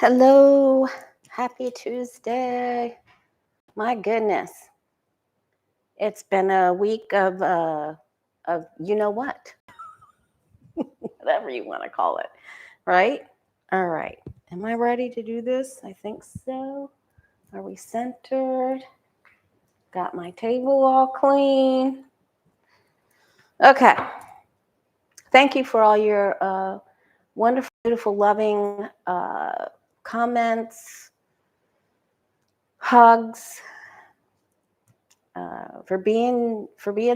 Hello, happy Tuesday. My goodness, it's been a week of you know what, whatever you want to call it, right? All right, am I ready to do this? I think so. Are we centered? Got my table all clean. Okay. Thank you for all your wonderful, beautiful, loving comments, hugs. For being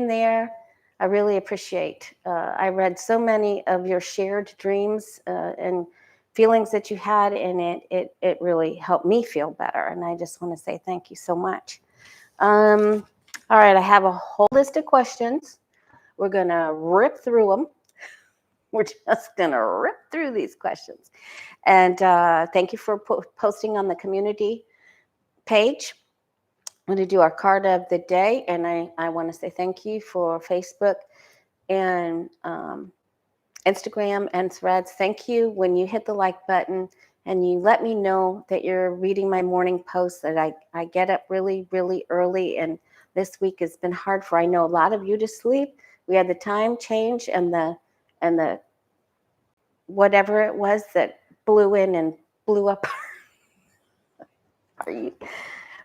there. I really appreciate. I read so many of your shared dreams and feelings that you had, and it really helped me feel better. And I just want to say thank you so much. All right, I have a whole list of questions. We're gonna rip through them. We're just gonna rip through these questions. And thank you for posting on the community page. I'm going to do our card of the day, and I want to say thank you for Facebook and Instagram and Threads. Thank you when you hit the like button and you let me know that you're reading my morning posts, that I get up really, really early, and this week has been hard for, I know, a lot of you to sleep. We had the time change and the whatever it was that blew in and blew up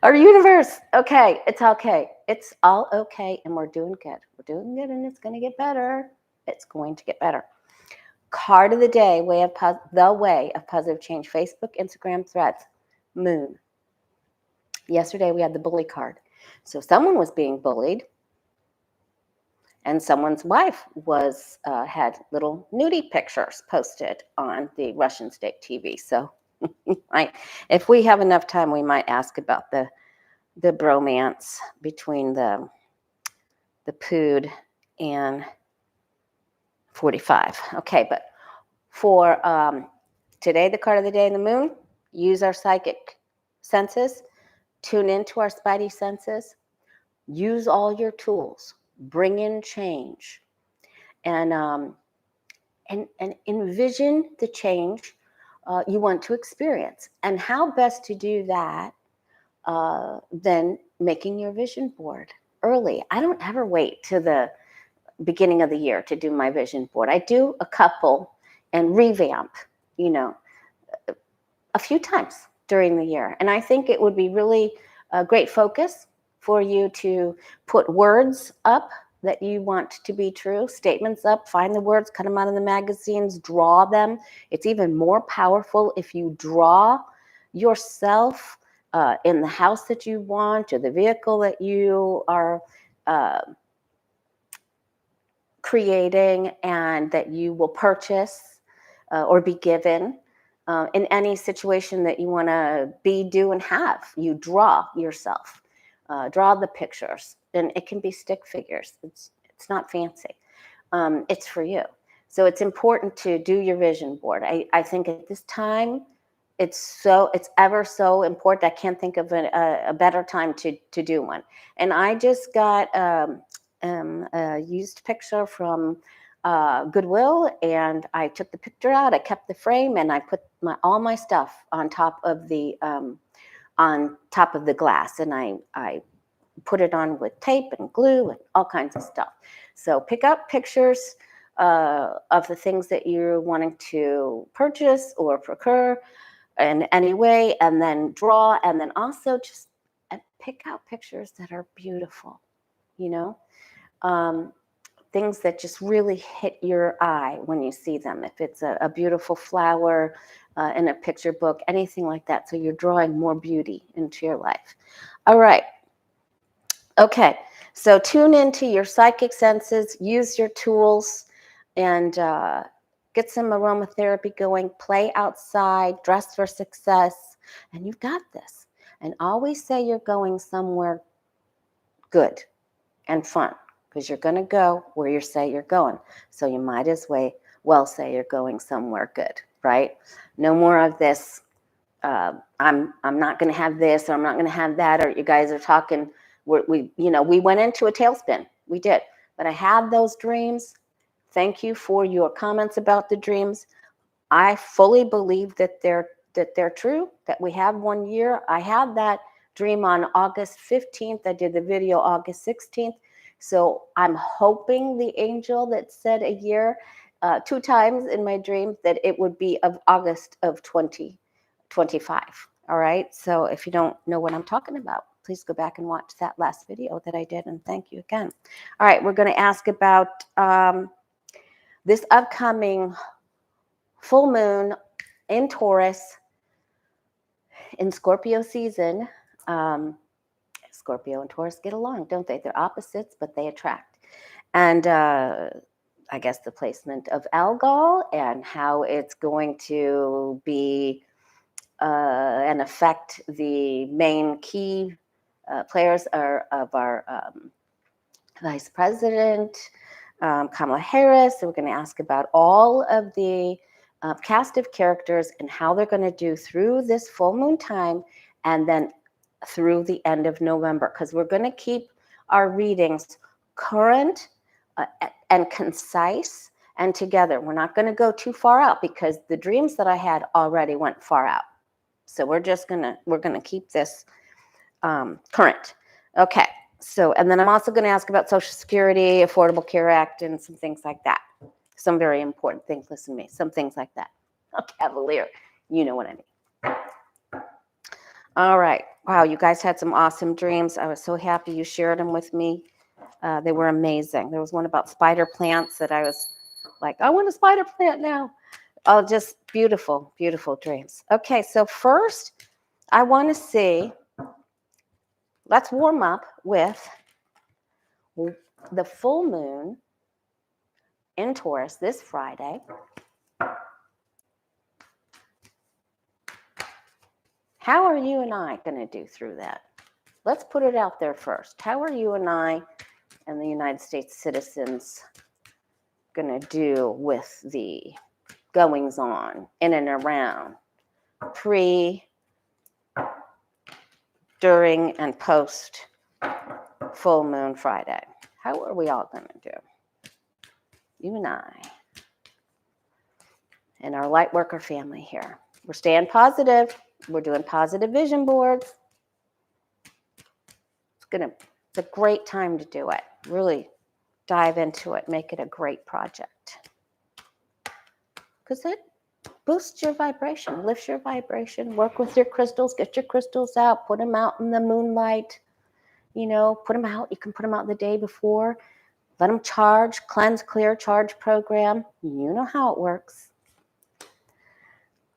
our universe. Okay, it's okay. It's all okay, and we're doing good. We're doing good, and it's going to get better. It's going to get better. Card of the day, the way of positive change. Facebook, Instagram, Threads, Moon. Yesterday, we had the bully card. So someone was being bullied, and someone's wife had little nudie pictures posted on the Russian state TV. So if we have enough time, we might ask about the bromance between the Pood and 45. Okay, but for today, the card of the day in the Moon, use our psychic senses, tune into our spidey senses, use all your tools, bring in change, and envision the change you want to experience. And how best to do that than making your vision board early. I don't ever wait to the beginning of the year to do my vision board. I do a couple and revamp, a few times during the year. And I think it would be really a great focus for you to put words up that you want to be true, statements up, find the words, cut them out of the magazines, draw them. It's even more powerful if you draw yourself in the house that you want, or the vehicle that you are creating and that you will purchase or be given in any situation that you want to be, do, and have. You draw yourself, draw the pictures, and it can be stick figures. It's not fancy. It's for you. So it's important to do your vision board. I think at this time, it's ever so important. I can't think of a better time to do one. And I just got a used picture from Goodwill, and I took the picture out. I kept the frame, and I put all my stuff on top of the glass, and I put it on with tape and glue and all kinds of stuff. So pick up pictures of the things that you're wanting to purchase or procure in any way, and then draw, and then also just pick out pictures that are beautiful, things that just really hit your eye when you see them. If it's a beautiful flower in a picture book, anything like that. So you're drawing more beauty into your life. All right. Okay. So tune into your psychic senses, use your tools, and get some aromatherapy going, play outside, dress for success, and you've got this. And always say you're going somewhere good and fun, because you're going to go where you say you're going. So you might as well say you're going somewhere good, right? No more of this, I'm not going to have this, or I'm not going to have that, or you guys are talking, we went into a tailspin. We did. But I had those dreams. Thank you for your comments about the dreams. I fully believe that they're that they're true, that we have 1 year. I had that dream on August 15th. I did the video August 16th. So I'm hoping the angel that said a year 2 times in my dream that it would be of August of 2025. All right. So if you don't know what I'm talking about, please go back and watch that last video that I did. And thank you again. All right. We're going to ask about this upcoming full moon in Taurus in Scorpio season. Scorpio and Taurus get along, don't they? They're opposites, but they attract. And I guess the placement of algol and how it's going to be and affect the main key players of our Vice President, Kamala Harris. So we're going to ask about all of the cast of characters and how they're going to do through this full moon time and then through the end of November, because we're going to keep our readings current and concise and together. We're not going to go too far out because the dreams that I had already went far out. So we're going to keep this current. Okay. So, and then I'm also going to ask about Social Security, Affordable Care Act, and some things like that. Some very important things. Listen to me. Some things like that. Oh, Cavalier. You know what I mean. All right. Wow, you guys had some awesome dreams. I was so happy you shared them with me. They were amazing. There was one about spider plants that I was like, I want a spider plant now. Oh, just beautiful, beautiful dreams. Okay, so first, I want to see, let's warm up with the full moon in Taurus this Friday. How are you and I going to do through that? Let's put it out there first. How are you and I and the United States citizens going to do with the goings on in and around pre, during, and post full moon Friday? How are we all going to do? You and I and our light worker family here. We're staying positive. We're doing positive vision boards. It's a great time to do it. Really dive into it. Make it a great project. Because it boosts your vibration, lifts your vibration. Work with your crystals. Get your crystals out. Put them out in the moonlight. You know, put them out. You can put them out the day before. Let them charge. Cleanse, clear, charge program. You know how it works.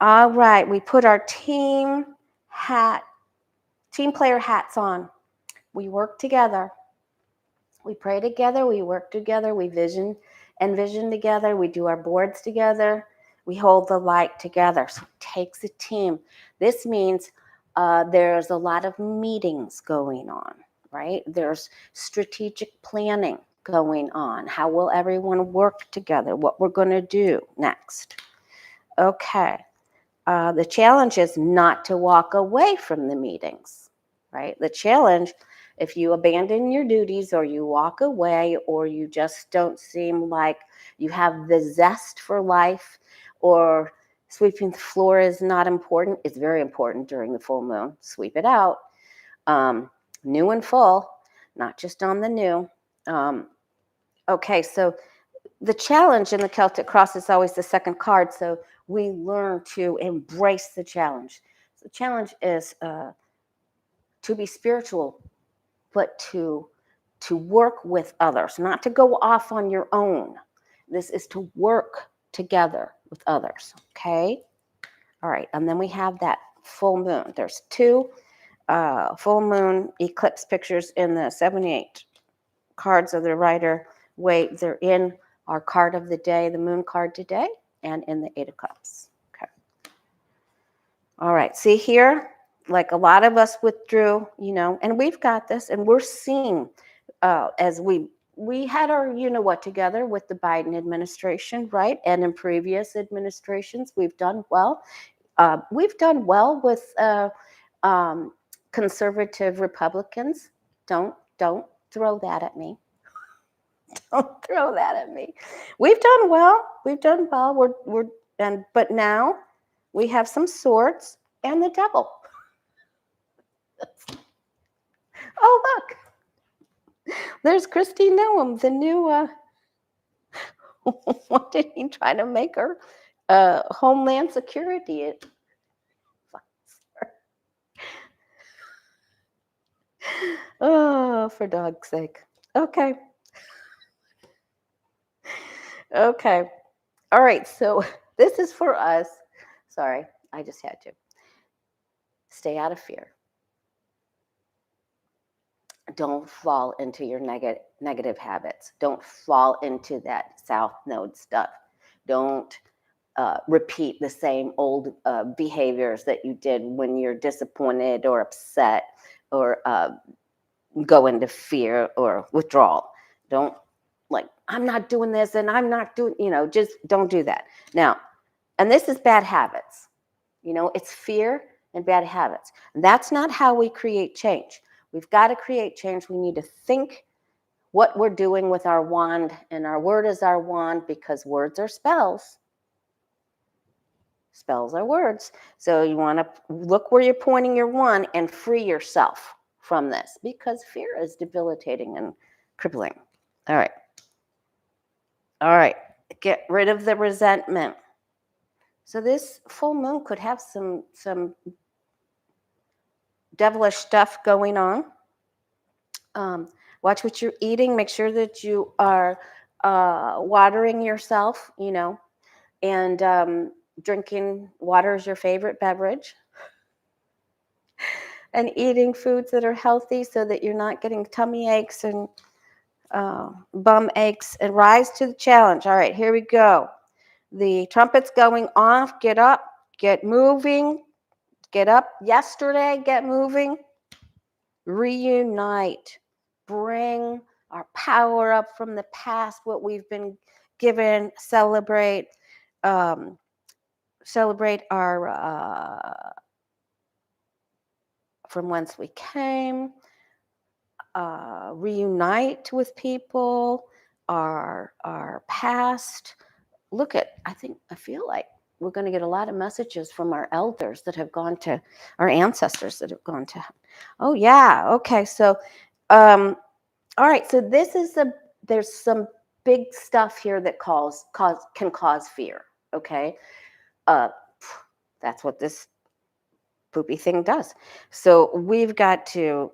All right. We put our team player hats on. We work together. We pray together. We work together. We envision together. We do our boards together. We hold the light together. So it takes a team. This means there's a lot of meetings going on, right? There's strategic planning going on. How will everyone work together? What we're going to do next. Okay. The challenge is not to walk away from the meetings, right? The challenge, if you abandon your duties or you walk away or you just don't seem like you have the zest for life, or sweeping the floor is not important. It's very important during the full moon. Sweep it out. New and full, not just on the new. Okay, so the challenge in the Celtic Cross is always the second card. So we learn to embrace the challenge. So the challenge is to be spiritual, but to work with others, not to go off on your own. This is to work together with others, okay? All right, and then we have that full moon. There's 2 full moon eclipse pictures in the 78 cards of the Rider-Waite. They're in our card of the day, the moon card today, and in the 8 of Cups. Okay. All right, see here, like a lot of us withdrew, you know, and we've got this, and we're seeing as we had our you-know-what together with the Biden administration, right? And in previous administrations, we've done well. We've done well with conservative Republicans. Don't throw that at me. Don't throw that at me. We've done well. We've done well. But now we have some swords and the devil. Oh, look, there's Christy Noam, the new, what did he try to make her? Homeland Security. Oh, for dog's sake. Okay. Okay. All right. So this is for us. Sorry, I just had to. Stay out of fear. Don't fall into your negative habits. Don't fall into that South Node stuff. Don't repeat the same old behaviors that you did when you're disappointed or upset, or go into fear or withdrawal. Don't, like, I'm not doing this and I'm not doing, just don't do that. Now, and this is bad habits. It's fear and bad habits. And that's not how we create change. We've got to create change. We need to think what we're doing with our wand, and our word is our wand, because words are spells. Spells are words. So you want to look where you're pointing your wand and free yourself from this, because fear is debilitating and crippling. All right. All right. Get rid of the resentment. So this full moon could have some devilish stuff going on. Watch what you're eating. Make sure that you are watering yourself, and drinking water is your favorite beverage. And eating foods that are healthy so that you're not getting tummy aches and bum aches. And rise to the challenge. All right, here we go. The trumpet's going off. Get up, get moving, get up. Yesterday, get moving. Reunite. Bring our power up from the past, what we've been given. Celebrate. Celebrate our from whence we came. Reunite with people, our past. I feel like we're going to get a lot of messages from our elders that have gone to, our ancestors that have gone to. Oh yeah, okay. So, all right. So there's some big stuff here that can cause fear. Okay, that's what this poopy thing does. So we've got to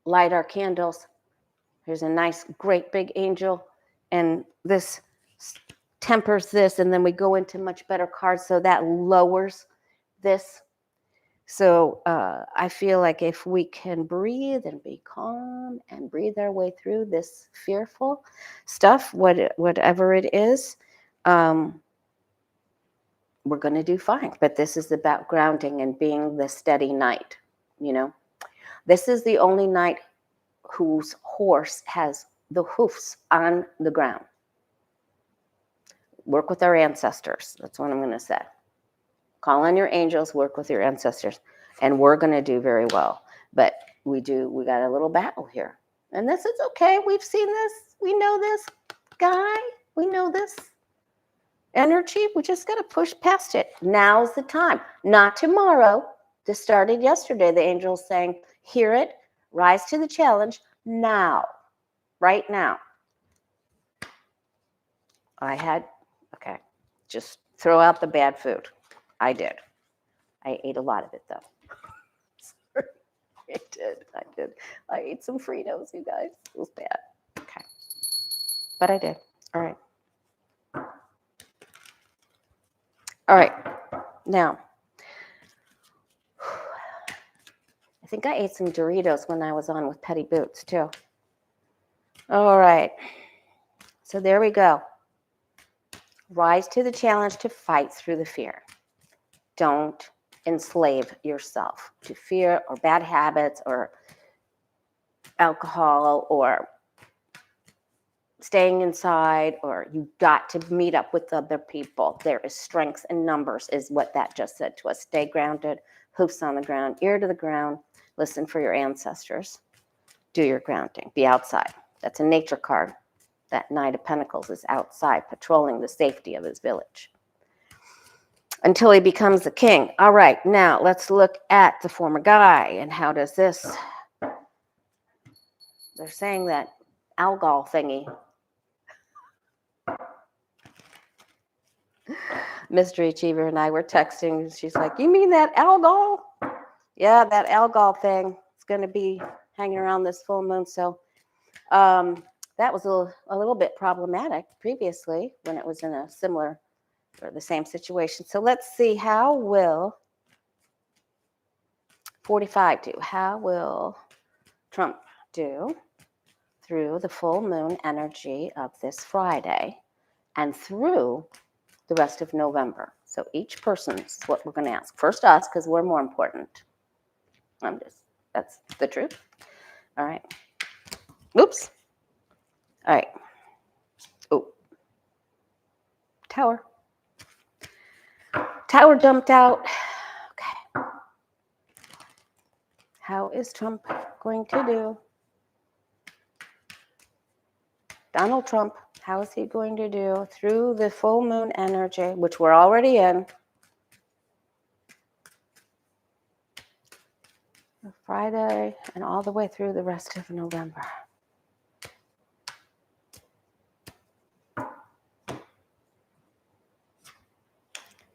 light our candles. Here's a nice, great big angel, and this tempers this, and then we go into much better cards, so that lowers this. So I feel like if we can breathe and be calm and breathe our way through this fearful stuff, whatever it is, we're going to do fine. But this is about grounding and being the steady knight. This is the only knight whose horse has the hoofs on the ground. Work with our ancestors. That's what I'm going to say. Call on your angels, work with your ancestors, and we're going to do very well. But we got a little battle here. And this is okay. We've seen this. We know this guy. We know this energy. We just got to push past it. Now's the time. Not tomorrow. This started yesterday. The angels saying, hear it, rise to the challenge now, right now. Okay, just throw out the bad food. I did. I ate a lot of it, though. Sorry. I did. I ate some Fritos, you guys. It was bad. Okay. But I did. All right. All right. Now, I think I ate some Doritos when I was on with Petty Boots, too. All right. So there we go. Rise to the challenge to fight through the fear. Don't enslave yourself to fear or bad habits or alcohol or staying inside, or you got to meet up with other people. There is strength in numbers, is what that just said to us. Stay grounded, hoofs on the ground, ear to the ground. Listen for your ancestors. Do your grounding. Be outside. That's a nature card. That Knight of Pentacles is outside, patrolling the safety of his village. until he becomes the king. All right, now let's look at the former guy and how does this, they're saying that alcohol thingy. Mystery Achiever and I were texting. She's like, you mean that alcohol? Yeah, that alcohol thing. It's going to be hanging around this full moon. So that was a little bit problematic previously when it was in a similar or the same situation. So let's see, how will 45 do? How will Trump do through the full moon energy of this Friday and through the rest of November? So each person is what we're going to ask. First us, because we're more important. That's the truth. All right. Oops. All right. Oh. Tower. Tower dumped out. Okay. How is Trump going to do? Donald Trump, how is he going to do through the full moon energy, which we're already in? Friday and all the way through the rest of November.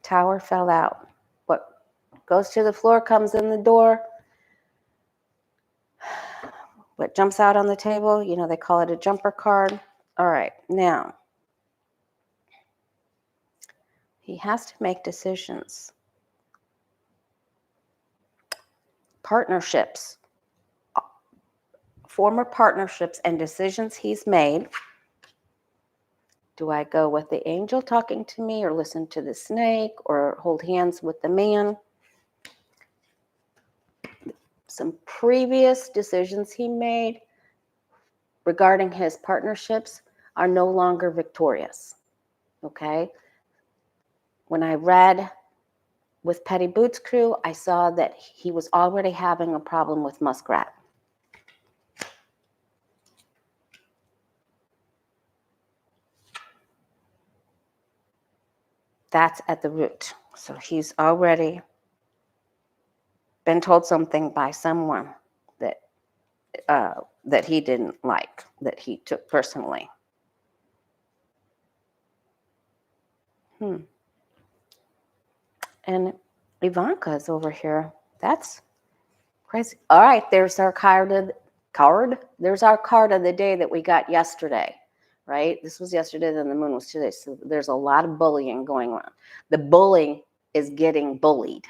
Tower fell out. What goes to the floor comes in the door. What jumps out on the table, you know, they call it a jumper card. All right, now, he has to make decisions. Partnerships. Former partnerships and decisions he's made. Do I go with the angel talking to me or listen to the snake or hold hands with the man? Some previous decisions he made regarding his partnerships are no longer victorious, okay? When I read with Petty Boots Crew, I saw that he was already having a problem with Muskrat. That's at the root. So he's already been told something by someone that he didn't like, that he took personally. And Ivanka's over here. That's crazy. All right, there's our card. There's our card of the day that we got yesterday, right? This was yesterday, then the moon was today. So there's a lot of bullying going on. The bully is getting bullied.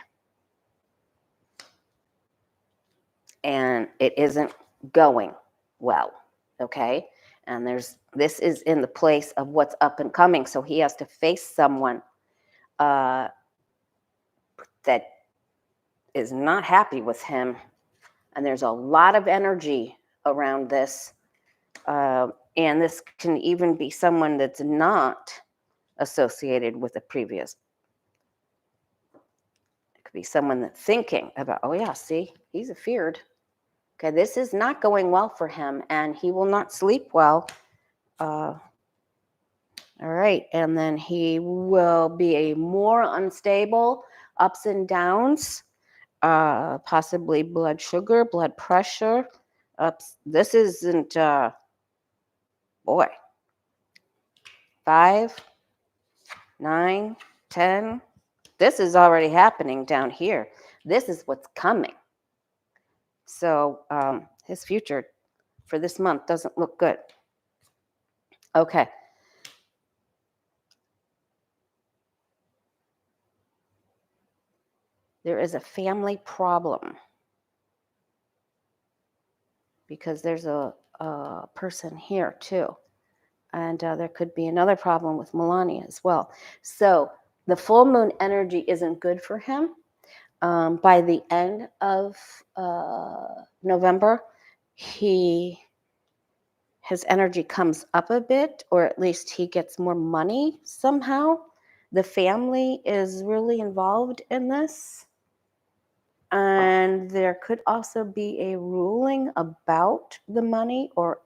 And it isn't going well, okay? And this is in the place of what's up and coming. So he has to face someone that is not happy with him. And there's a lot of energy around this. And this can even be someone that's not associated with a previous. It could be someone that's thinking about, oh yeah, see, he's feared. Okay, this is not going well for him, and he will not sleep well. All right, and then he will be a more unstable, ups and downs, possibly blood sugar, blood pressure. This isn't, boy, 5, 9, 10. This is already happening down here. This is what's coming. So his future for this month doesn't look good. Okay. There is a family problem because there's a person here too. And there could be another problem with Melania as well. So the full moon energy isn't good for him. By the end of November, his energy comes up a bit, or at least he gets more money somehow. The family is really involved in this. And there could also be a ruling about the money or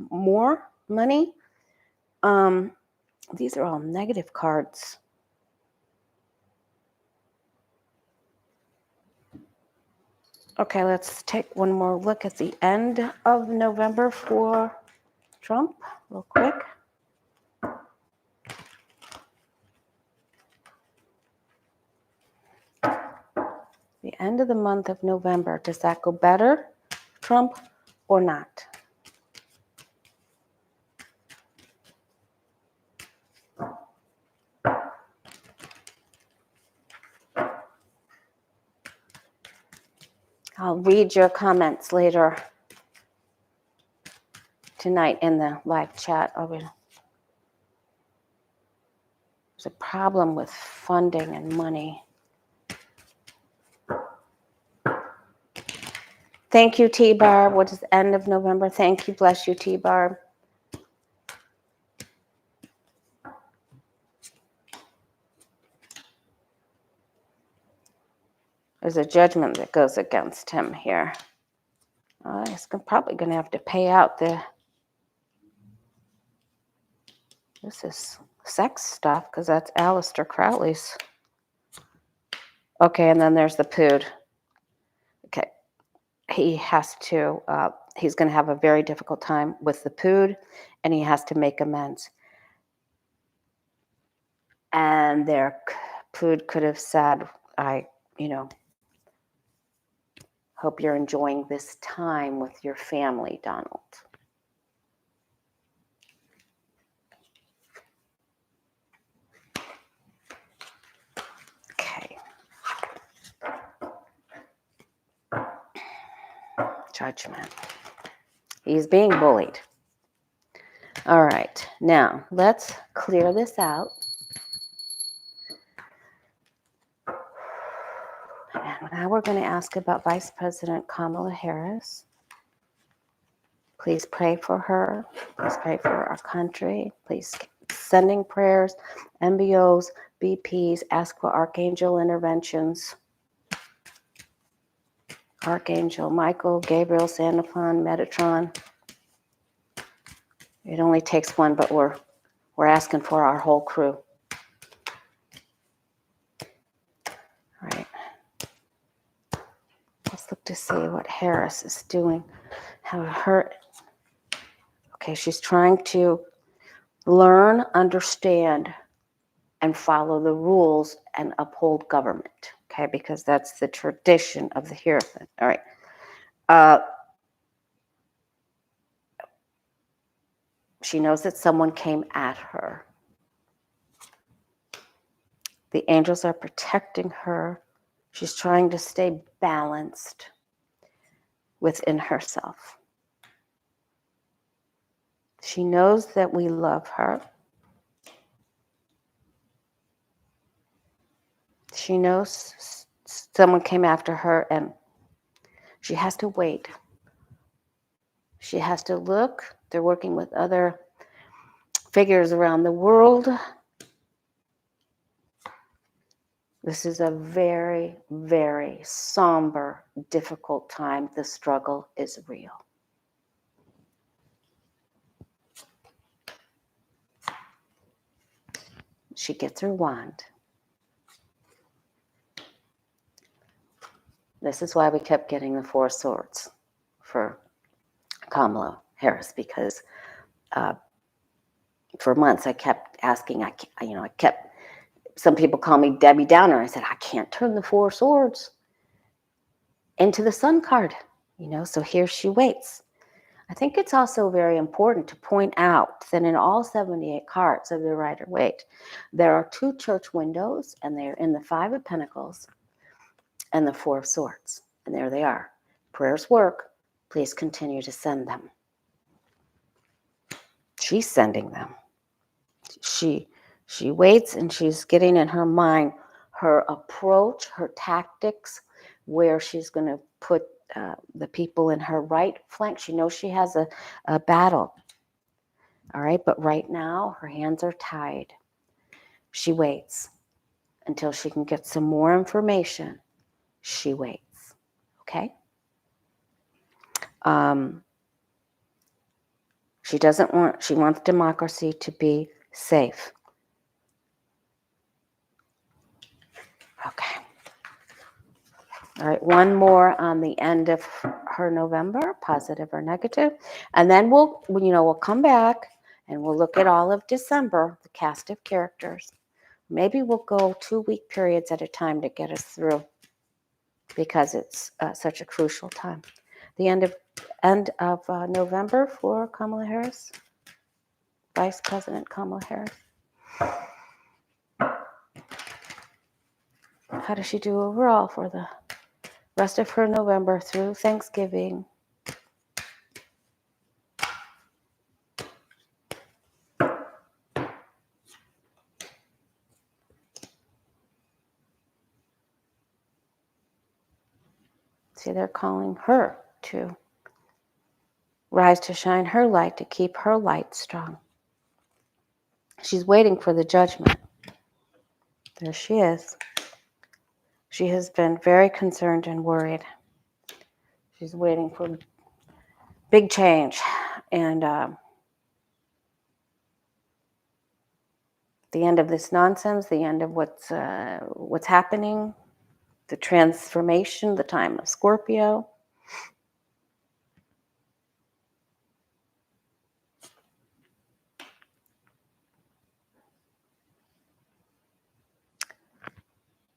more money. These are all negative cards. Okay, let's take one more look at the end of November for Trump, real quick. The end of the month of November, does that go better, Trump, or not? I'll read your comments later tonight in the live chat. There's a problem with funding and money. Thank you, T-Bar. What is the end of November? Thank you. Bless you, T-Bar. There's a judgment that goes against him here. He's probably going to have to pay out this is sex stuff, because that's Aleister Crowley's. Okay, and then there's the Pood. Okay, he has to, he's going to have a very difficult time with the Pood, and he has to make amends. And their Pood could have said, hope you're enjoying this time with your family, Donald. Okay. Judgment. He's being bullied. All right. Now, let's clear this out. And now we're going to ask about Vice President Kamala Harris. Please pray for her. Please pray for our country. Please sending prayers, MBOs, BPs, ask for Archangel interventions. Archangel Michael, Gabriel, Sandalphon, Metatron. It only takes one, but we're asking for our whole crew. All right. Let's look to see what Harris is doing. How her. Okay, she's trying to learn, understand, and follow the rules and uphold government. Okay, because that's the tradition of the Hierophant. All right. She knows that someone came at her. The angels are protecting her. She's trying to stay balanced within herself. She knows that we love her. She knows someone came after her, and she has to wait. She has to look. They're working with other figures around the world. This is a very, very somber, difficult time. The struggle is real. She gets her wand. This is why we kept getting the Four Swords for Kamala Harris, because for months I kept asking, some people call me Debbie Downer. I said, I can't turn the Four Swords into the Sun card, so here she waits. I think it's also very important to point out that in all 78 cards of the Rider-Waite, there are 2 church windows, and they're in the 5 of Pentacles and the 4 of Swords. And there they are. Prayers work. Please continue to send them. She's sending them. She waits, and she's getting in her mind her approach, her tactics, where she's going to put the people in her right flank. She knows she has a battle. All right, but right now her hands are tied. She waits until she can get some more information. She waits. Okay? She wants democracy to be safe. Okay. All right, one more on the end of her November, positive or negative, and then we'll come back and we'll look at all of December, the cast of characters. Maybe we'll go 2-week periods at a time to get us through, because it's such a crucial time. The end of November for Kamala Harris, Vice President Kamala Harris. How does she do overall for the rest of her November through Thanksgiving? See, they're calling her to rise to shine her light, to keep her light strong. She's waiting for the judgment. There she is. She has been very concerned and worried. She's waiting for big change. And the end of this nonsense, the end of what's happening, the transformation, the time of Scorpio.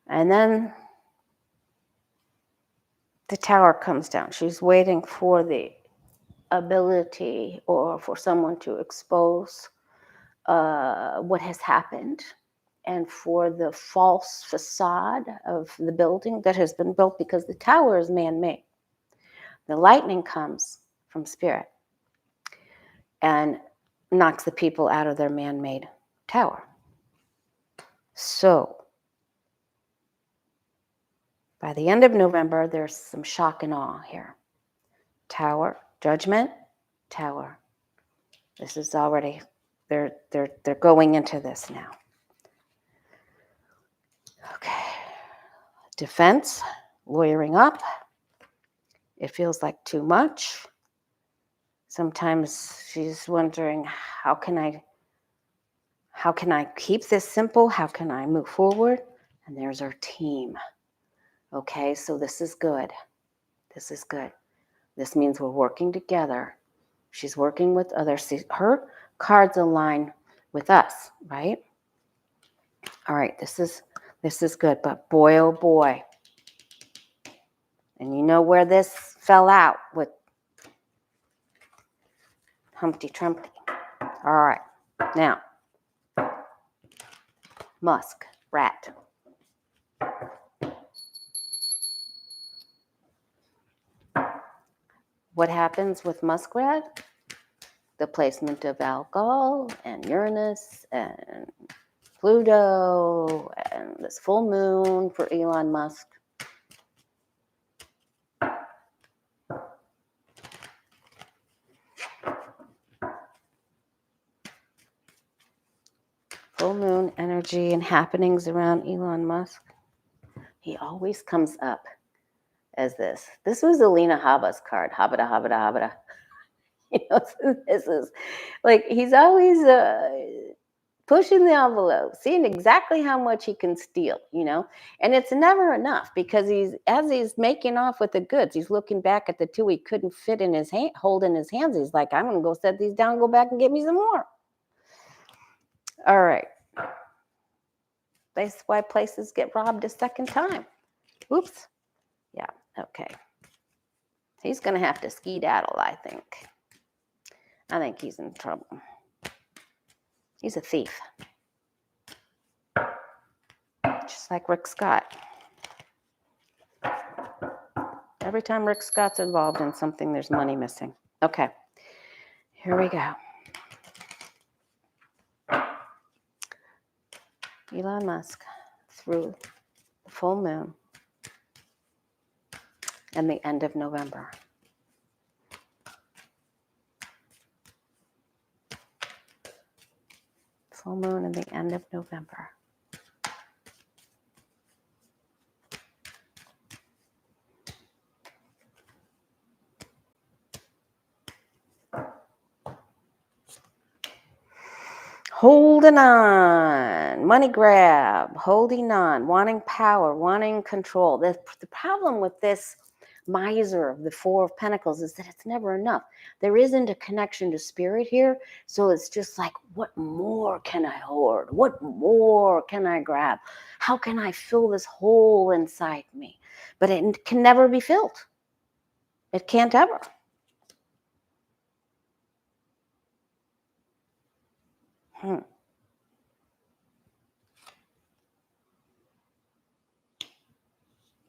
And then the Tower comes down. She's waiting for the ability or for someone to expose what has happened, and for the false facade of the building that has been built, because the tower is man-made. The lightning comes from spirit and knocks the people out of their man-made tower. So by the end of November, there's some shock and awe here. Tower, judgment, tower. This is already, they're going into this now. Okay. Defense, lawyering up. It feels like too much. Sometimes she's wondering, how can I keep this simple? How can I move forward? And there's our team. Okay, so this is good. This is good. This means we're working together. She's working with others. Her cards align with us, right? All right, this is good, but boy, oh boy. And you know where this fell out with Humpty Trumpty. All right, now, Musk, rat. What happens with muskrat? The placement of alcohol and Uranus and Pluto and this full moon for Elon Musk. Full moon energy and happenings around Elon Musk. He always comes up as this. This was Alina Habba's card. Habada, habada, habada. You know, this is like he's always pushing the envelope, seeing exactly how much he can steal, you know, and it's never enough, because as he's making off with the goods, he's looking back at the two he couldn't fit in his hand, hold in his hands. He's like, I'm going to go set these down, go back and get me some more. All right. That's why places get robbed a second time. Oops. Yeah. Okay. He's going to have to skedaddle, I think. I think he's in trouble. He's a thief. Just like Rick Scott. Every time Rick Scott's involved in something, there's money missing. Okay. Here we go. Elon Musk through the full moon and the end of November. Full moon and the end of November. Holding on, money grab, holding on, wanting power, wanting control. The problem with this miser, the Four of Pentacles, is that it's never enough. There isn't a connection to spirit here. So it's just like, what more can I hoard? What more can I grab? How can I fill this hole inside me? But it can never be filled. It can't ever.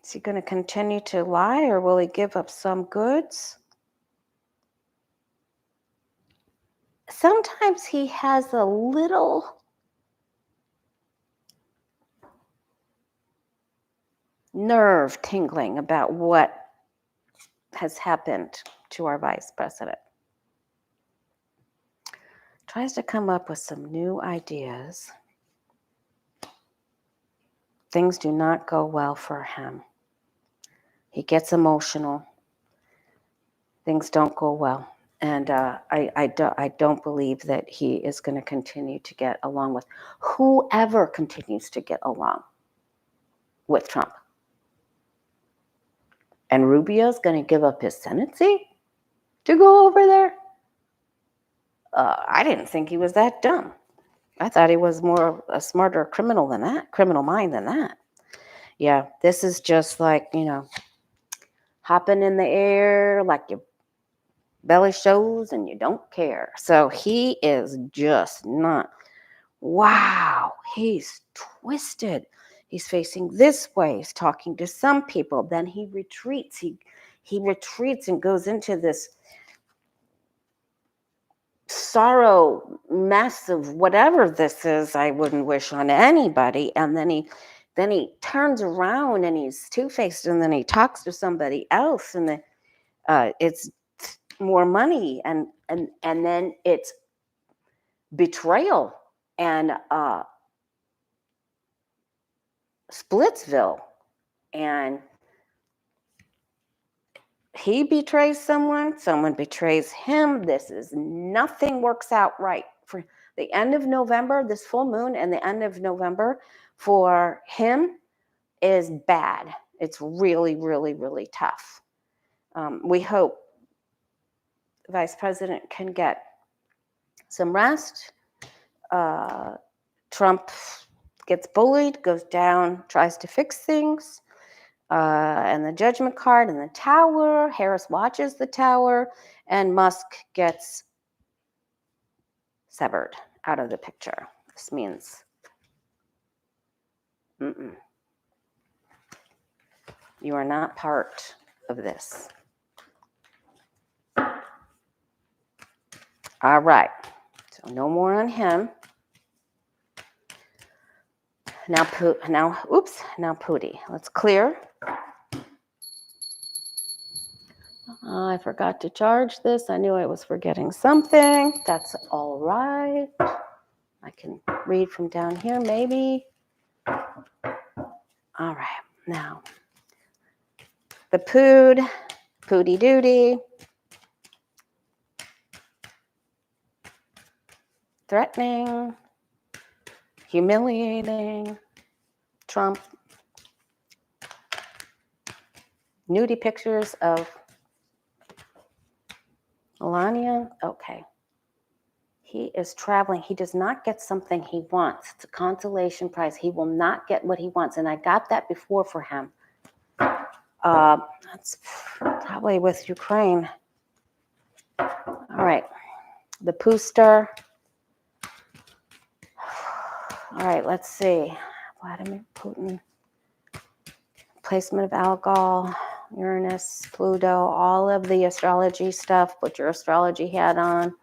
Is he going to continue to lie, or will he give up some goods? Sometimes he has a little nerve tingling about what has happened to our vice president. Tries to come up with some new ideas. Things do not go well for him. He gets emotional. Things don't go well. And I don't believe that he is going to continue to get along with whoever continues to get along with Trump. And Rubio's going to give up his Senate seat to go over there? I didn't think he was that dumb. I thought he was more a smarter criminal mind than that. Yeah, this is just like, hopping in the air like your belly shows and you don't care. So he is just not, wow, he's twisted. He's facing this way. He's talking to some people. Then he retreats. He retreats and goes into this sorrow, massive, whatever this is, I wouldn't wish on anybody. And then he turns around and he's two-faced, and then he talks to somebody else, and it's more money, and then it's betrayal and Splitsville, and he betrays someone betrays him. Nothing works out right for the end of November. This full moon and the end of November for him is bad. It's really, really, really tough. We hope the Vice President can get some rest. Trump gets bullied, goes down, tries to fix things. And the Judgment card and the Tower. Harris watches the Tower, and Musk gets severed out of the picture. This means you are not part of this. All right. So no more on him. Now Pooty. Let's clear. I forgot to charge this. I knew I was forgetting something. That's all right. I can read from down here, maybe. All right. Now, the Pooty Doody. Threatening. Humiliating. Trump. Nudie pictures of Melania. Okay. He is traveling. He does not get something he wants. It's a consolation prize. He will not get what he wants. And I got that before for him. That's probably with Ukraine. All right. The Pooster. All right, let's see. Vladimir Putin. Placement of Algol, Uranus, Pluto, all of the astrology stuff. Put your astrology hat on.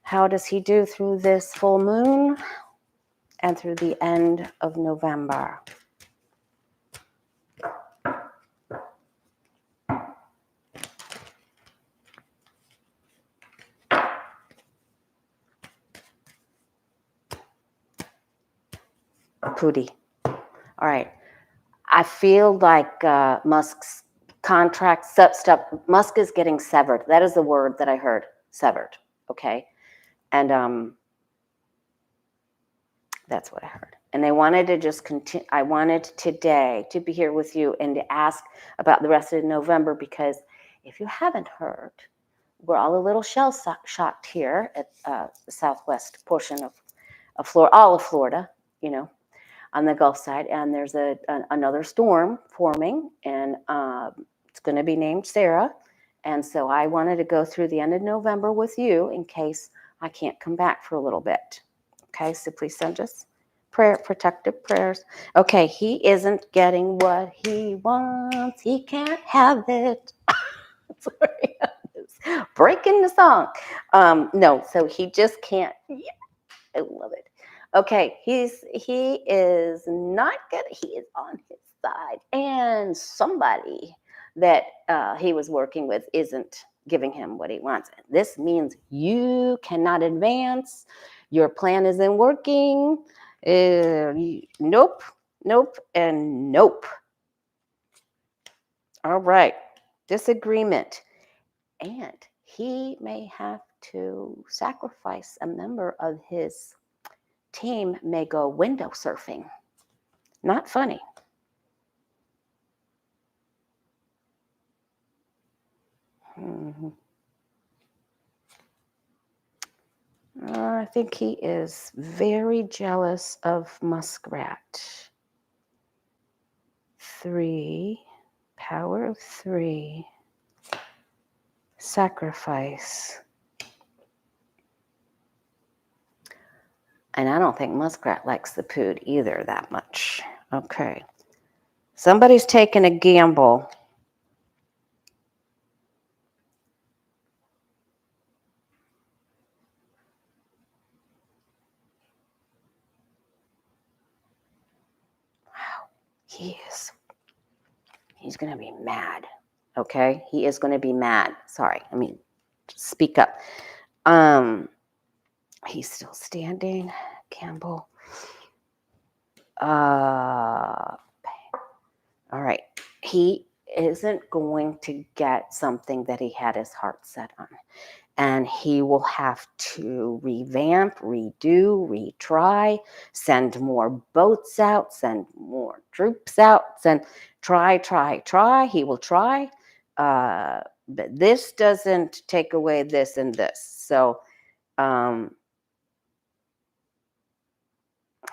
How does he do through this full moon and through the end of November? Pooty. All right. I feel like Musk's contract stuff. Musk is getting severed. That is the word that I heard. Severed. Okay. And That's what I heard. And I wanted to just continue. I wanted today to be here with you and to ask about the rest of November, because if you haven't heard, we're all a little shell shocked here at the southwest portion of Florida, all of Florida, you know, on the Gulf side. And there's another storm forming, and it's going to be named Sarah. And so I wanted to go through the end of November with you in case I can't come back for a little bit. Okay, so please send us protective prayers. Okay, he isn't getting what he wants. He can't have it. Sorry, breaking the song. No, so he just can't. Yeah, I love it. Okay, he is not good. He is on his side, and somebody that he was working with isn't giving him what he wants. This means you cannot advance. Your plan isn't working. Nope, nope, and nope. All right, disagreement. And he may have to sacrifice a member of his team, may go window surfing. Not funny. Mm-hmm. I think he is very jealous of Muskrat. 3, power of 3, sacrifice. And I don't think Muskrat likes the Pood either that much. Okay. Somebody's taking a gamble. Wow. He's going to be mad. Okay? He is going to be mad. Sorry. I mean, speak up. He's still standing. Campbell. All right. He isn't going to get something that he had his heart set on. And he will have to revamp, redo, retry, send more boats out, send more troops out, send try. He will try. But this doesn't take away this and this. So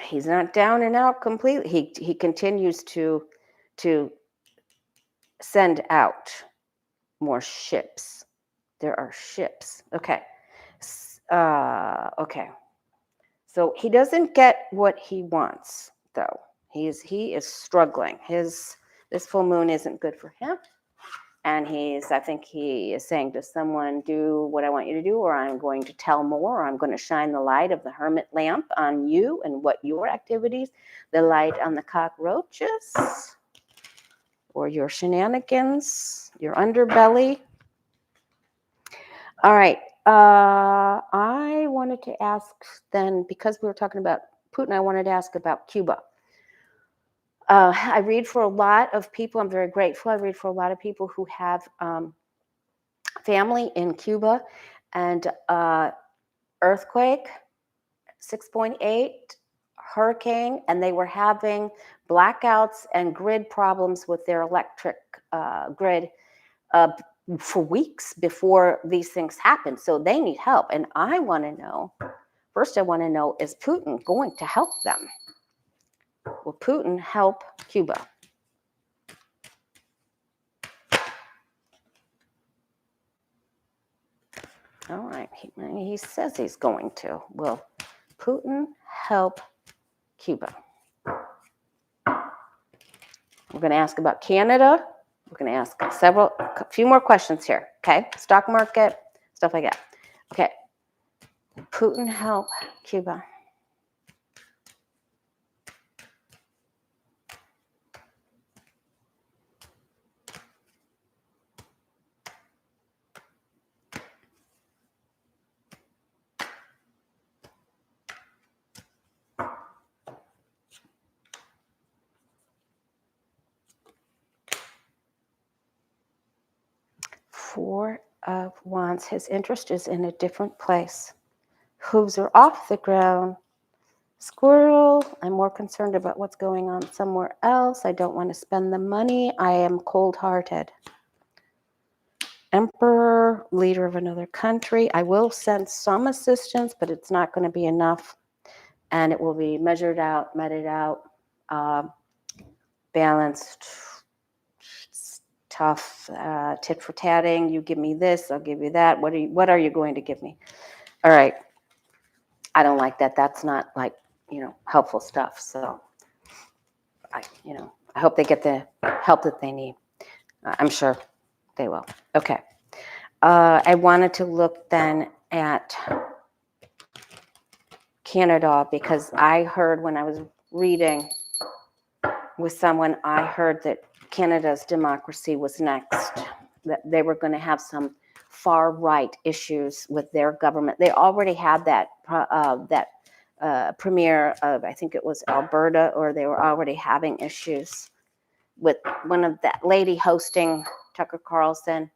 he's not down and out completely. He continues to send out more ships. There are ships. Okay. Okay. So he doesn't get what he wants, though. He is struggling. This full moon isn't good for him. And I think he is saying to someone, do what I want you to do, or I'm going to tell more, or I'm going to shine the light of the hermit lamp on you and what your activities, the light on the cockroaches, or your shenanigans, your underbelly. All right. I wanted to ask then, because we were talking about Putin, I wanted to ask about Cuba. I read for a lot of people. I'm very grateful. I read for a lot of people who have family in Cuba, and earthquake, 6.8, hurricane, and they were having blackouts and grid problems with their electric grid for weeks before these things happen. So they need help. And I want to know, first I want to know, is Putin going to help them? Will Putin help Cuba? All right, he says he's going to. Will Putin help Cuba? We're going to ask about Canada. We're going to ask a few more questions here. Okay, stock market, stuff like that. Okay, Putin help Cuba. Four of Wands. His interest is in a different place. Hooves are off the ground. Squirrel, I'm more concerned about what's going on somewhere else. I don't want to spend the money. I am cold-hearted. Emperor, leader of another country. I will send some assistance, but it's not going to be enough. And it will be measured out, meted out, balanced. It's tough, tit for tatting. You give me this, I'll give you that. What are you going to give me? All right. I don't like that. That's not like, helpful stuff. So I hope they get the help that they need. I'm sure they will. Okay. I wanted to look then at Canada because I heard when I was reading with someone, I heard that Canada's democracy was next, that they were going to have some far right issues with their government. They already had that premier of, I think it was Alberta, or they were already having issues with one of that lady hosting Tucker Carlson.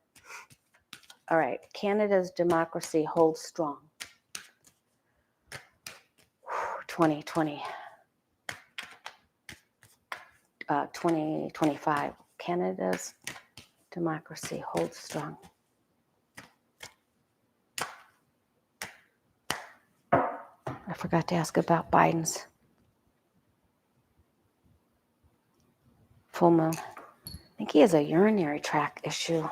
All right, Canada's democracy holds strong. 2025. Canada's democracy holds strong. I forgot to ask about Biden's full moon. I think he has a urinary tract issue.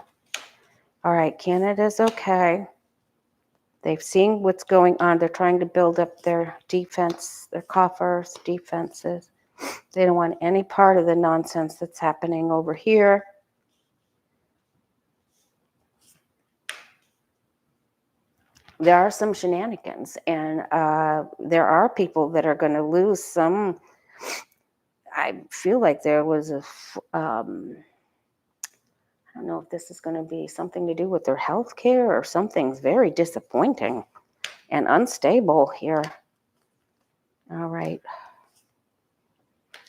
All right, Canada's okay. They've seen what's going on. They're trying to build up their defense, their coffers, defenses. They don't want any part of the nonsense that's happening over here. There are some shenanigans, and there are people that are going to lose some. I feel like there was I don't know if this is going to be something to do with their health care or something's very disappointing and unstable here. All right.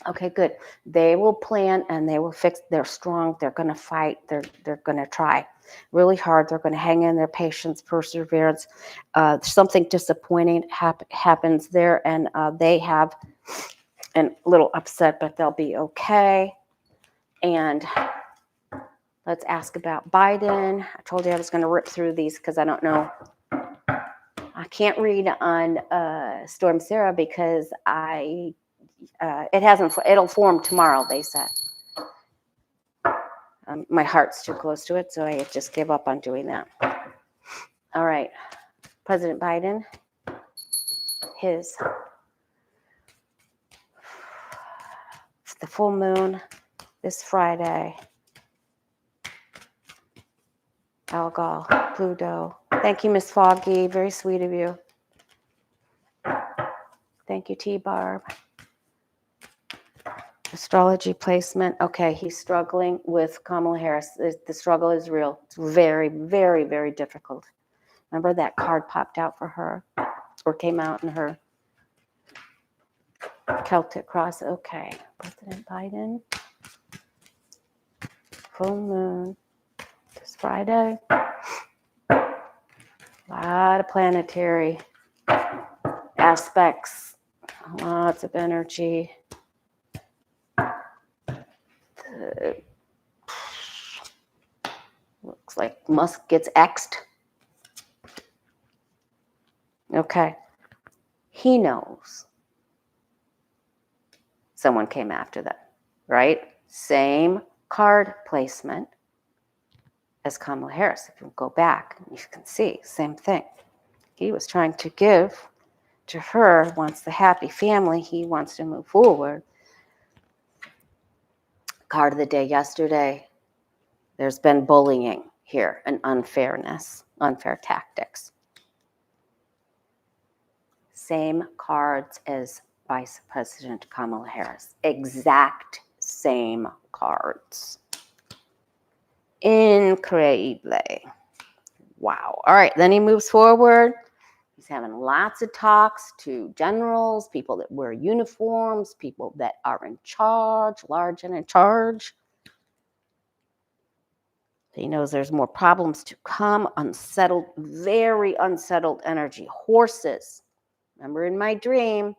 Okay, good. They will plan and they will fix. They're strong. They're going to fight. They're going to try really hard. They're going to hang in their patience, perseverance. Something disappointing happens there, and they have a little upset, but they'll be okay. And let's ask about Biden. I told you I was going to rip through these because I don't know. I can't read on Storm Sarah because it hasn't. It'll form tomorrow, they said. My heart's too close to it, so I just gave up on doing that. All right, President Biden, the full moon this Friday. Algol, Pluto. Thank you, Miss Foggy. Very sweet of you. Thank you, T-Barb. Astrology placement. Okay, he's struggling with Kamala Harris. The struggle is real. It's very, very, very difficult. Remember that card popped out for her, or came out in her Celtic cross. Okay, President Biden. Full moon this Friday. A lot of planetary aspects. Lots of energy. Looks like Musk gets X'd. Okay. He knows someone came after them, right? Same card placement as Kamala Harris. If you go back, you can see, same thing. He was trying to give to her, wants the happy family, he wants to move forward. Card of the day yesterday, there's been bullying here and unfairness, unfair tactics. Same cards as Vice President Kamala Harris. Exact same cards. Increíble. Wow. All right, then he moves forward. He's having lots of talks to generals, people that wear uniforms, people that are in charge, large and in charge. He knows there's more problems to come. Unsettled, very unsettled energy. Horses. Remember in my dream,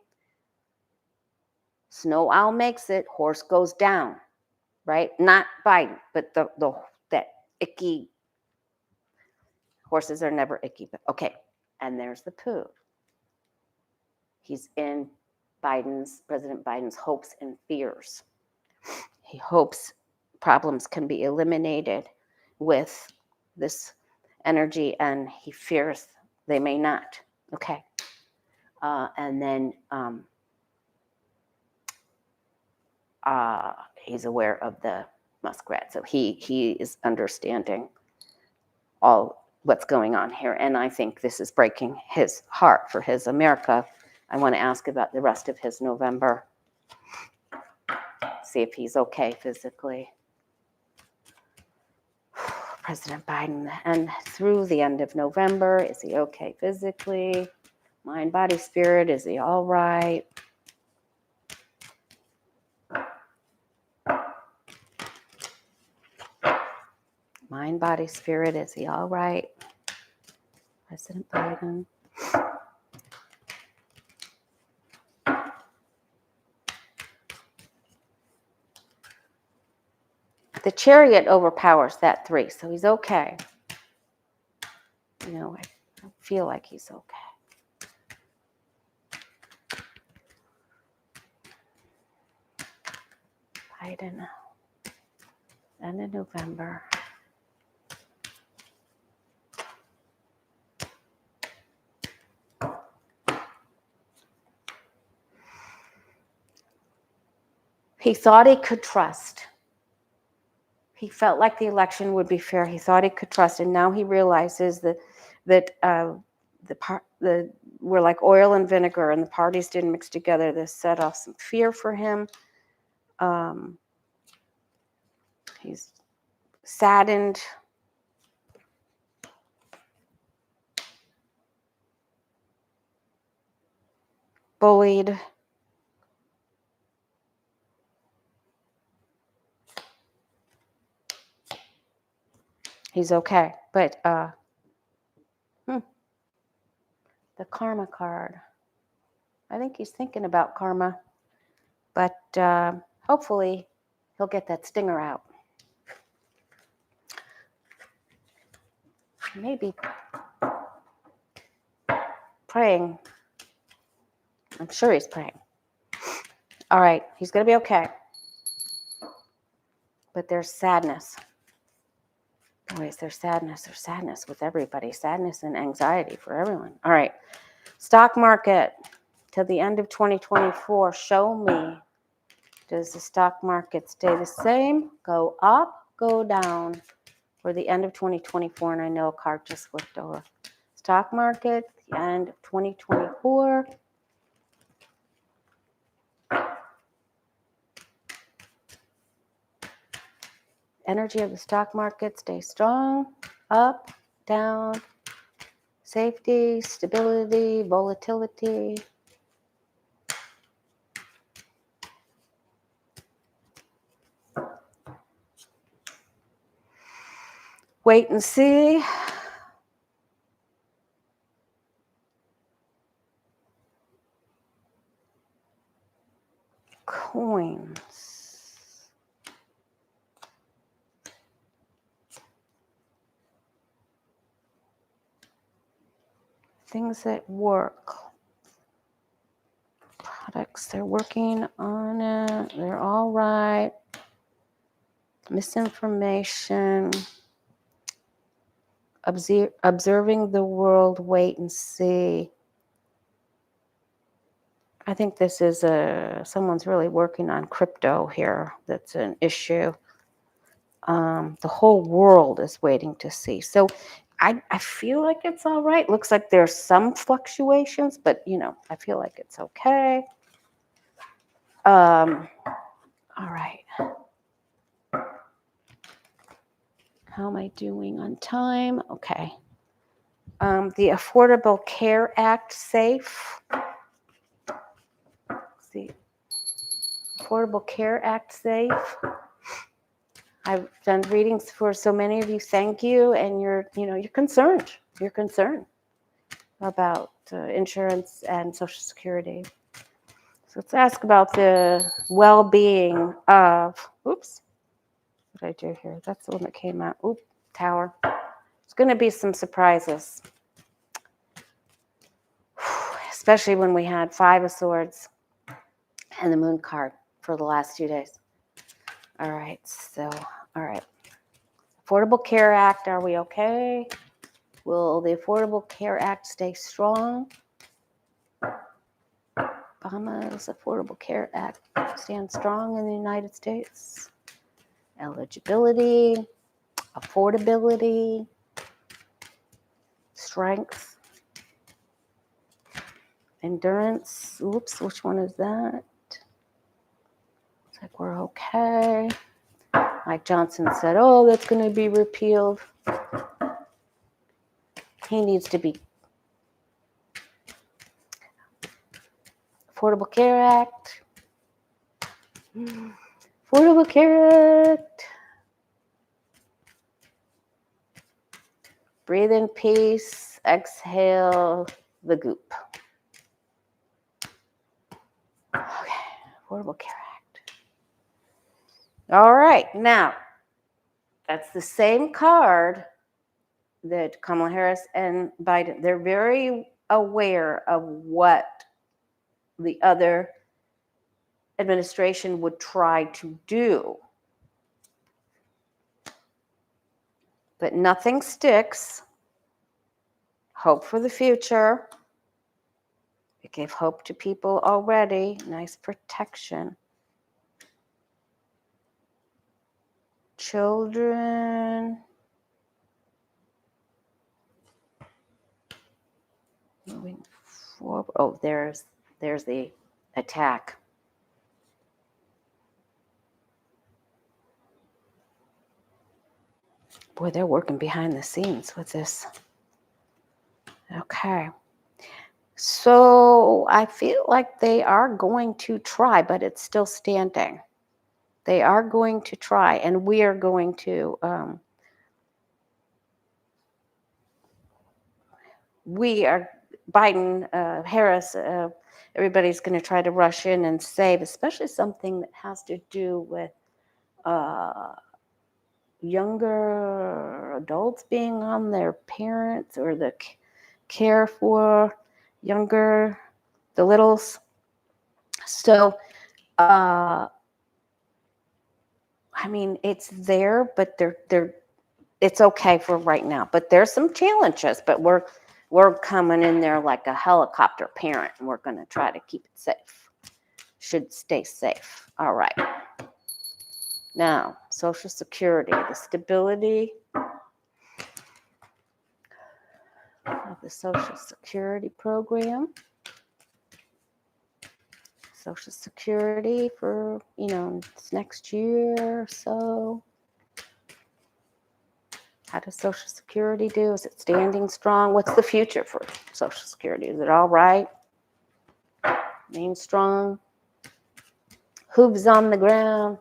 Snow owl makes it, horse goes down, right? Not Biden, but that icky, horses are never icky, but okay. And there's the poo. He's in President Biden's hopes and fears. He hopes problems can be eliminated with this energy, and he fears they may not. Okay. And then he's aware of the muskrat. So he is understanding all what's going on here. And I think this is breaking his heart for his America. I want to ask about the rest of his November. See if he's okay physically. President Biden, and through the end of November, is he okay physically? Mind, body, spirit, is he all right? Mind, body, spirit, is he all right? President Biden. The Chariot overpowers that 3, so he's okay. You know, I feel like he's okay. Biden, end of November. He thought he could trust. He felt like the election would be fair. He thought he could trust, and now he realizes that we're like oil and vinegar, and the parties didn't mix together. This set off some fear for him. He's saddened. Bullied. He's okay, but the karma card. I think he's thinking about karma, but hopefully he'll get that stinger out. Maybe praying. I'm sure he's praying. All right, he's going to be okay. But there's sadness. Always there's sadness. There's sadness with everybody. Sadness and anxiety for everyone. All right. Stock market till the end of 2024. Show me. Does the stock market stay the same? Go up? Go down? For the end of 2024. And I know a card just flipped over. Stock market, the end of 2024. Energy of the stock market, stay strong, up, down, safety, stability, volatility. Wait and see. Coins. Things that work. Products, they're working on it. They're all right. Misinformation. Observing the world, wait and see. I think this is someone's really working on crypto here. That's an issue. The whole world is waiting to see. So I feel like it's all right. Looks like there's some fluctuations, but I feel like it's okay. All right. How am I doing on time? Okay. The Affordable Care Act safe. The Affordable Care Act safe. I've done readings for so many of you. Thank you, and you're concerned. You're concerned about insurance and Social Security. So let's ask about the well-being of, oops, what did I do here? That's the one that came out. Oop, Tower. There's going to be some surprises, especially when we had Five of Swords and the Moon card for the last 2 days. All right, so, all right. Affordable Care Act, are we okay? Will the Affordable Care Act stay strong? Obama's Affordable Care Act stands strong in the United States. Eligibility, affordability, strength, endurance. Oops, which one is that? Looks like we're okay. Mike Johnson said, oh, that's going to be repealed. He needs to be. Affordable Care Act. Affordable Care Act. Breathe in peace. Exhale the goop. Okay, Affordable Care Act. All right, now, that's the same card that Kamala Harris and Biden, they're very aware of what the other administration would try to do. But nothing sticks. Hope for the future. It gave hope to people already. Nice protection. Children. Moving forward. Oh, there's the attack. Boy, they're working behind the scenes with this. Okay. So I feel like they are going to try, but it's still standing. They are going to try, and we are going to, Biden, Harris, everybody's going to try to rush in and save, especially something that has to do with younger adults being on their parents or the care for the littles. So, I mean, it's there, but it's okay for right now. But there's some challenges, but we're coming in there like a helicopter parent, and we're going to try to keep it safe. Should stay safe. All right. Now, Social Security, the stability of the Social Security program. Social Security for, this next year or so. How does Social Security do? Is it standing strong? What's the future for Social Security? Is it all right? Remain strong? Hooves on the ground?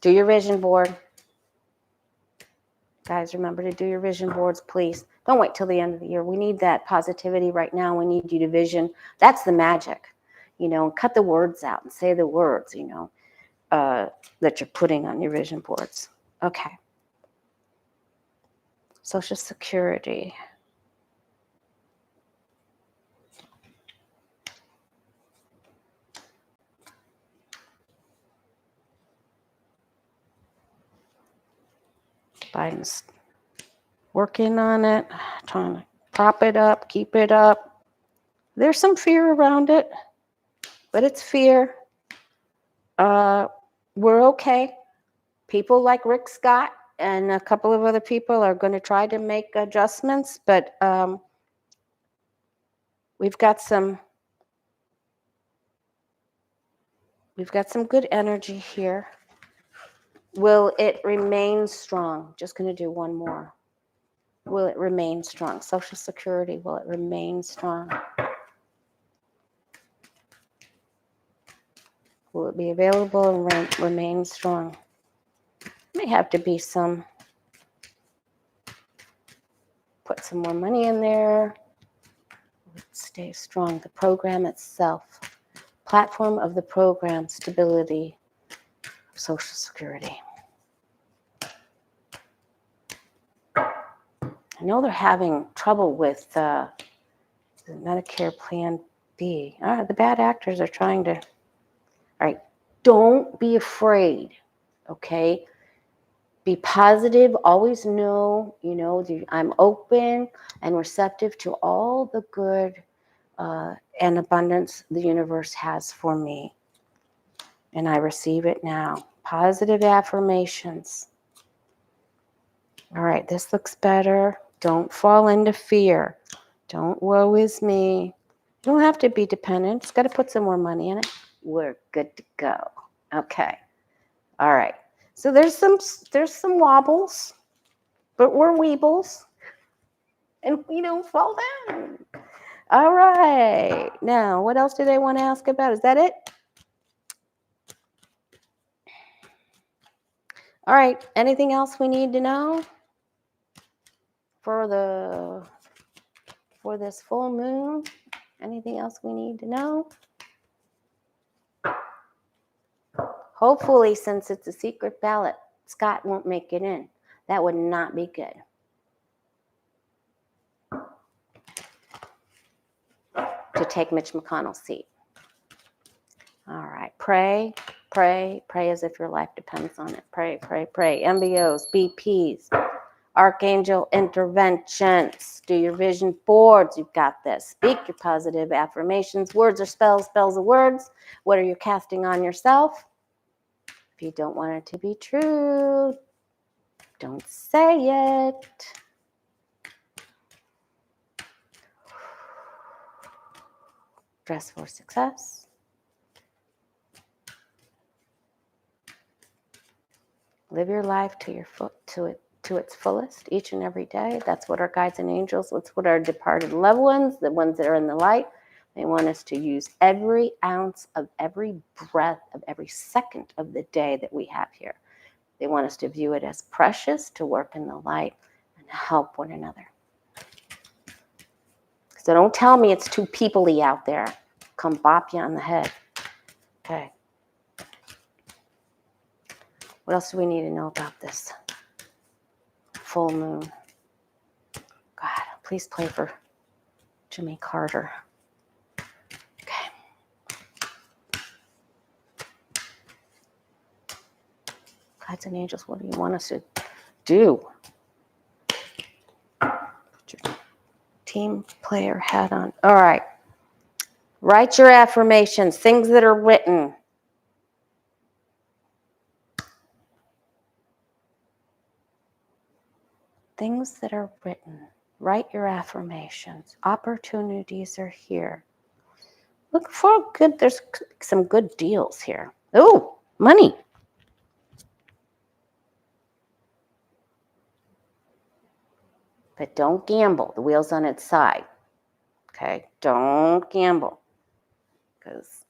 Do your vision board. Guys, remember to do your vision boards, please. Don't wait till the end of the year. We need that positivity right now. We need you to vision. That's the magic. Cut the words out and say the words, that you're putting on your vision boards. Okay. Social Security. Biden's working on it, trying to prop it up, keep it up. There's some fear around it, but it's fear. We're okay. People like Rick Scott and a couple of other people are going to try to make adjustments, but we've got some good energy here. Will it remain strong? Just going to do one more. Will it remain strong? Social Security, will it remain strong? Will it be available and remain strong? May have to be put some more money in there. Will it stay strong. The program itself, platform of the program, stability, Social Security. I know they're having trouble with the Medicare Plan B. All right, the bad actors are trying to. All right, don't be afraid, okay? Be positive. Always know, I'm open and receptive to all the good and abundance the universe has for me. And I receive it now. Positive affirmations. All right, this looks better. Don't fall into fear. Don't woe is me. You don't have to be dependent. Just got to put some more money in it. We're good to go. Okay. All right. So there's some wobbles, but we're weebles. And we don't fall down. All right. Now, what else do they want to ask about? Is that it? All right. Anything else we need to know for this full moon? Anything else we need to know? Hopefully, since it's a secret ballot, Scott won't make it in. That would not be good. To take Mitch McConnell's seat. All right. Pray, pray, pray as if your life depends on it. Pray, pray, pray. MBOs, BPs, Archangel interventions. Do your vision boards. You've got this. Speak your positive affirmations. Words are spells, spells are words. What are you casting on yourself? If you don't want it to be true, don't say it. Dress for success. Live your life to its fullest each and every day. That's what our guides and angels, that's what our departed loved ones, the ones that are in the light, they want us to use every ounce of every breath of every second of the day that we have here. They want us to view it as precious, to work in the light and help one another. So don't tell me it's too people-y out there. Come bop you on the head. Okay. What else do we need to know about this full moon? God, please pray for Jimmy Carter. Okay. Guides and angels, what do you want us to do? Put your team player hat on. All right. Write your affirmations, things that are written. Things that are written. Write your affirmations. Opportunities are here. Look for good, there's some good deals here. Oh, money. But don't gamble. The wheel's on its side. Okay? Don't gamble. Because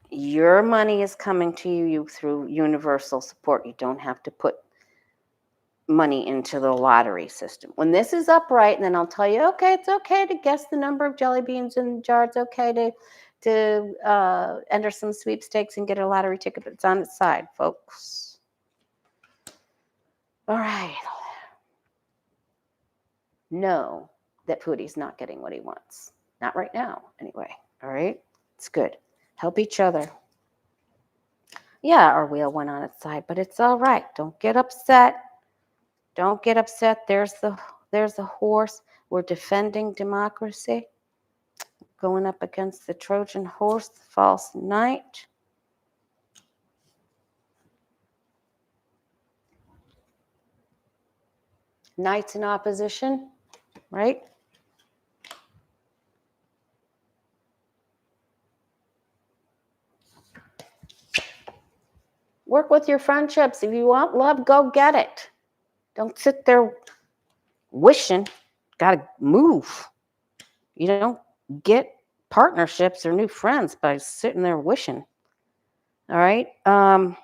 your money is coming to you through universal support. You don't have to put money into the lottery system. When this is upright, then I'll tell you, okay, it's okay to guess the number of jelly beans in the jar. It's okay to enter some sweepstakes and get a lottery ticket, but it's on its side, folks. All right. Know that Pooty's not getting what he wants. Not right now, anyway. All right? It's good. Help each other. Yeah, our wheel went on its side, but it's all right. Don't get upset. Don't get upset. There's the horse. We're defending democracy. Going up against the Trojan horse, the false knight. Knights in opposition, right? Work with your friendships. If you want love, go get it. Don't sit there wishing. Got to move. You don't get partnerships or new friends by sitting there wishing. All right? And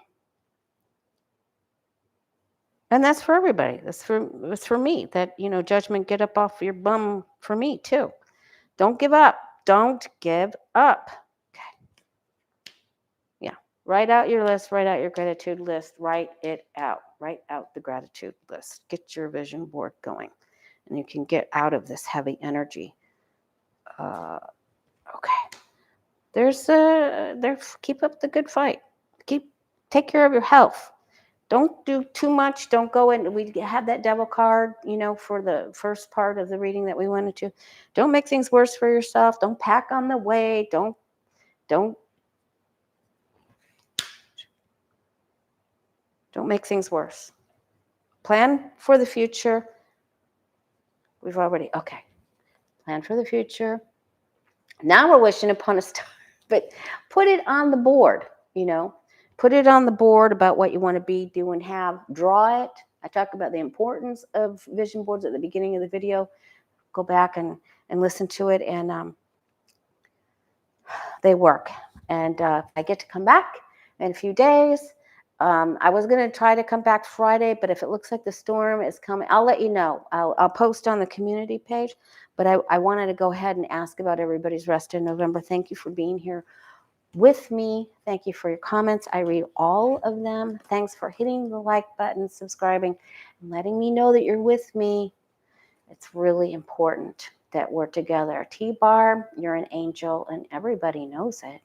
that's for everybody. That's for me. That, judgment, get up off your bum for me too. Don't give up. Don't give up. Okay. Yeah. Write out your list. Write out your gratitude list. Write it out. Write out the gratitude list. Get your vision board going, and you can get out of this heavy energy. Okay. Keep up the good fight. Take care of your health. Don't do too much. Don't go in. We had that devil card, for the first part of the reading that we wanted to. Don't make things worse for yourself. Don't pack on the weight. Don't make things worse. Plan for the future. Okay. Plan for the future. Now we're wishing upon a star, but put it on the board, Put it on the board about what you want to be, do, and have. Draw it. I talk about the importance of vision boards at the beginning of the video. Go back and listen to it, and they work. And I get to come back in a few days. I was going to try to come back Friday, but if it looks like the storm is coming, I'll let you know. I'll post on the community page. But I wanted to go ahead and ask about everybody's rest in November. Thank you for being here with me. Thank you for your comments. I read all of them. Thanks for hitting the like button, subscribing, and letting me know that you're with me. It's really important that we're together. T-Bar, you're an angel, and everybody knows it.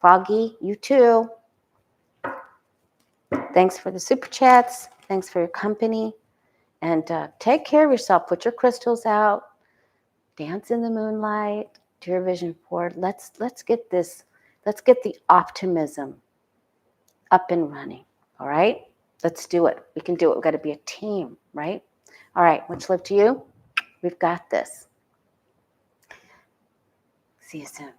Foggy, you too. Thanks for the super chats. Thanks for your company. And take care of yourself. Put your crystals out. Dance in the moonlight. Do your vision board. Let's get this. Let's get the optimism up and running. All right? Let's do it. We can do it. We've got to be a team, right? All right. Much love to you. We've got this. See you soon.